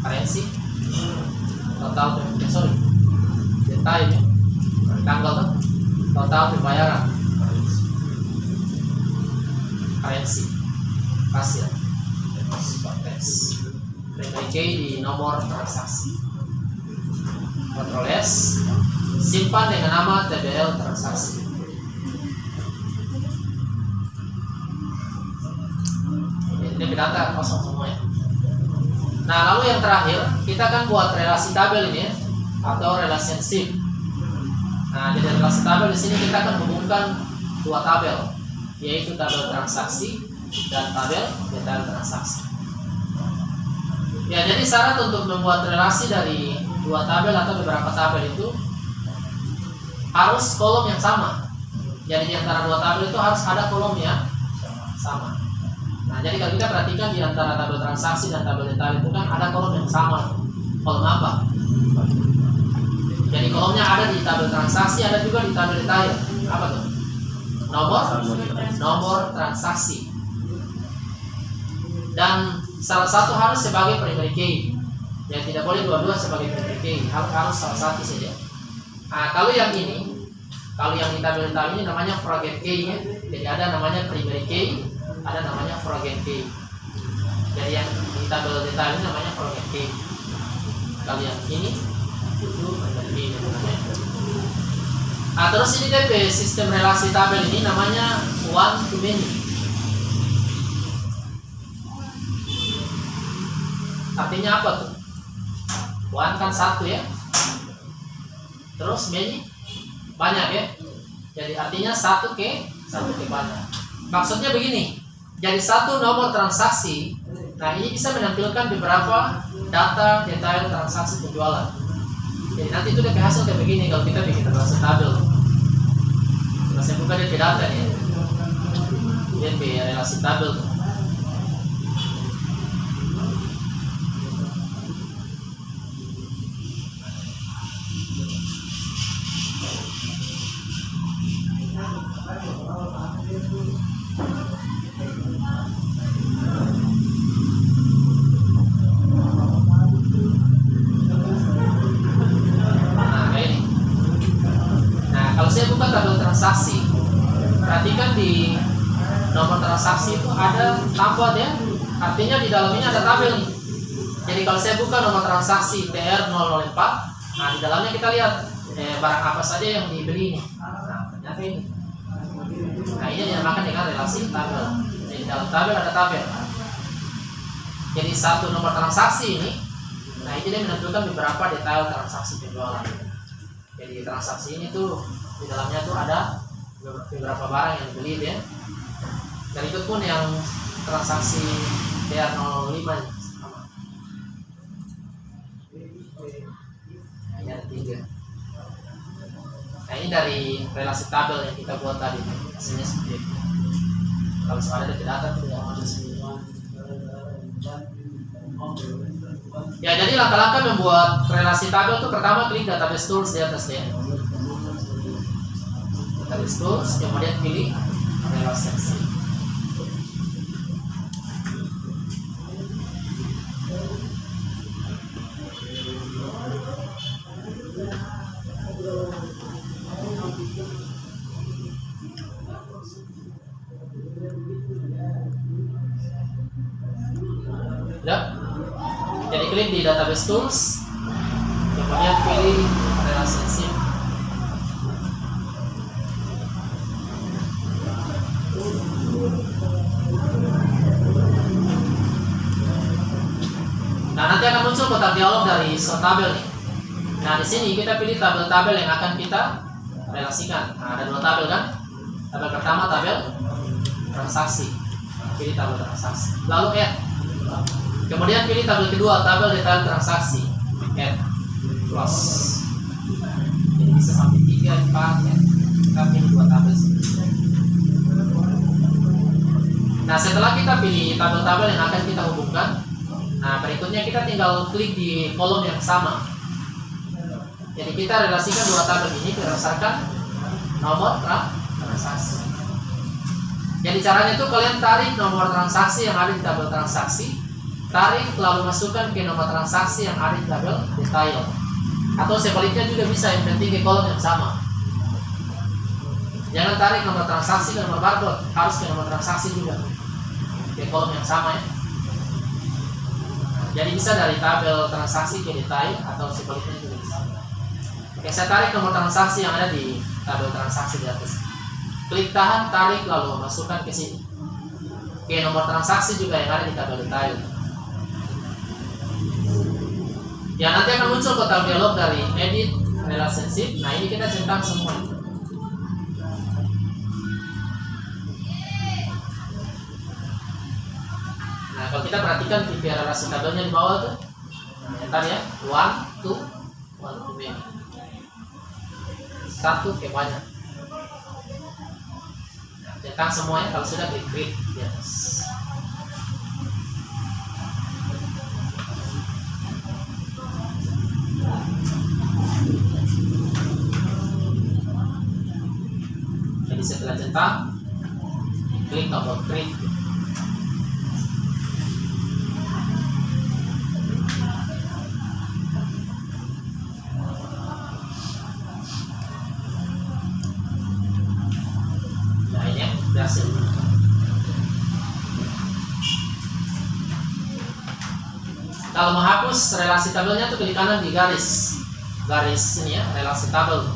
Currency, total detail ya, tanggal tuh, total pembayaran, currency, hasil, konteks, primary key di nomor transaksi, Ctrl S, simpan dengan nama TBL transaksi. Ini data kosong semua ya. Nah, lalu yang terakhir kita akan buat relasi tabel ini ya, atau relationship. Nah, di relasi tabel di sini kita akan hubungkan dua tabel, yaitu tabel transaksi dan tabel detail transaksi. Ya, jadi syarat untuk membuat relasi dari dua tabel atau beberapa tabel itu harus kolom yang sama. Jadi di antara dua tabel itu harus ada kolom yang sama. Nah, jadi kalau kita perhatikan di antara tabel transaksi dan tabel detail itu kan ada kolom yang sama. Kolom apa? Jadi kolomnya ada di tabel transaksi, ada juga di tabel detail. Apa tuh? Nomor transaksi. Dan salah satu harus sebagai primary key. Ya, tidak boleh dua-dua sebagai primary key. Harus salah satu saja. Nah, kalau yang ini, kalau yang di tabel detail ini namanya fragment key ya. Jadi ada namanya primary key, ada namanya fragment key. Jadi yang di tabel detail ini namanya fragment key. Kalau yang ini itu primary key namanya. Nah, terus ini DP sistem relasi tabel ini namanya one to many. Artinya apa tuh? One kan satu ya. Terus many banyak ya. Jadi artinya satu ke banyak. Maksudnya begini. Jadi satu nomor transaksi, nah ini bisa menampilkan beberapa data detail transaksi penjualan. Jadi nanti itu DP hasil kayak begini kalau kita bikin relasi tabel. Nah, saya buka DP data nih. DP relasi tabel. Transaksi, perhatikan di nomor transaksi itu ada tambah ya, artinya di dalamnya ada tabel nih. Jadi kalau saya buka nomor transaksi TR004, nah di dalamnya kita lihat barang apa saja yang dibeli nih. Nah, ternyata ini. Nah, ini dinamakan dengan relasi tabel. Jadi di dalam tabel ada tabel. Jadi satu nomor transaksi ini, nah ini dia menampilkan beberapa detail transaksi penjualan. Jadi transaksi ini tuh di dalamnya tuh ada beberapa barang yang dibeli ya. Dan itu pun yang transaksi TR05 sama. Yang 3. Nah, ini dari relasi tabel yang kita buat tadi. Hasilnya seperti itu. Kalau ada data tidak ada semua. Ya, jadi langkah-langkah membuat relasi tabel itu pertama klik database tools di atas ya. Database tools, kemudian pilih relasi. Ya. Jadi klik di database tools, kemudian pilih relationship. Nah, nanti akan muncul kotak dialog dari show tabel nih. Nah, di sini kita pilih tabel-tabel yang akan kita relasikan. Nah, ada dua tabel kan? Tabel pertama tabel transaksi. Pilih tabel transaksi. Lalu add. Kemudian pilih tabel kedua, tabel detail transaksi. Add. Close. Jadi bisa sampai 3, 4 ya. Kita pilih dua tabel sini. Nah, setelah kita pilih tabel-tabel yang akan kita hubungkan, nah berikutnya kita tinggal klik di kolom yang sama. Jadi kita relasikan dua tabel ini berdasarkan nomor transaksi. Jadi caranya itu kalian tarik nomor transaksi yang ada di tabel transaksi, tarik lalu masukkan ke nomor transaksi yang ada di tabel detail, atau sebaliknya juga bisa, yang penting ke kolom yang sama. Jangan tarik nomor transaksi ke nomor barcode, harus ke nomor transaksi juga ke kolom yang sama ya. Jadi bisa dari tabel transaksi ke detail atau sebaliknya juga bisa. Oke, saya tarik nomor transaksi yang ada di tabel transaksi di atas. Klik tahan, tarik lalu masukkan ke sini. Ke nomor transaksi juga yang ada di tabel detail. Ya, nanti akan muncul kotak dialog dari edit relationship. Nah, ini kita centang semua. Nah, kalau kita perhatikan tipe relasi tabelnya di bawah tuh, yang tadi ya, 1 to many, 1 ke banyak. Nah, centang semuanya. Kalau sudah klik create di atas. Jadi setelah centang, klik tombol create. Berhasil. Kalau menghapus relasi tabelnya tuh klik kanan di garis ini ya, relasi tabel.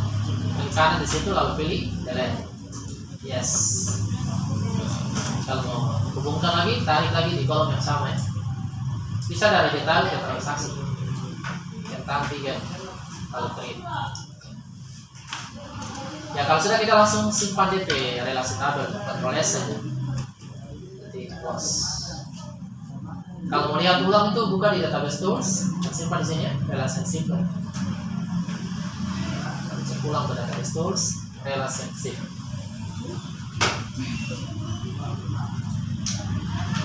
Klik kanan di situ lalu pilih delete. Yes. Kalau mau hubungkan lagi, tarik lagi di kolom yang sama ya. Bisa dari detail ke transaksi. Centang 3 lalu create. Ya, kalau sudah kita langsung simpan DP relasi tabel, Ctrl S saja. Jadi close. Kalau mau lihat ulang itu buka di database tools, simpan di sini ya, relationship. Cek ulang ke database tools, relationship.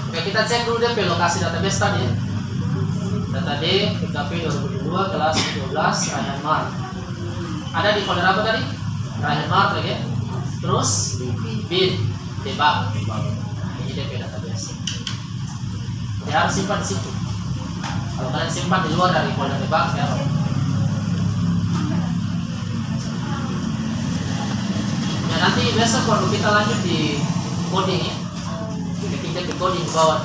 Oke, kita cek dulu DP lokasi database tadi ya. Data D, PKP 2022 kelas 12 Ryan Mark. Ada di folder apa tadi? Ryan Mark lagi ya. Terus bin debug. Ini DP database. Dia harus simpan di situ. Kalau kalian simpan di luar dari folder debug ya. Ya, nanti besok baru kita lanjut di coding ya. Kita coding bawah.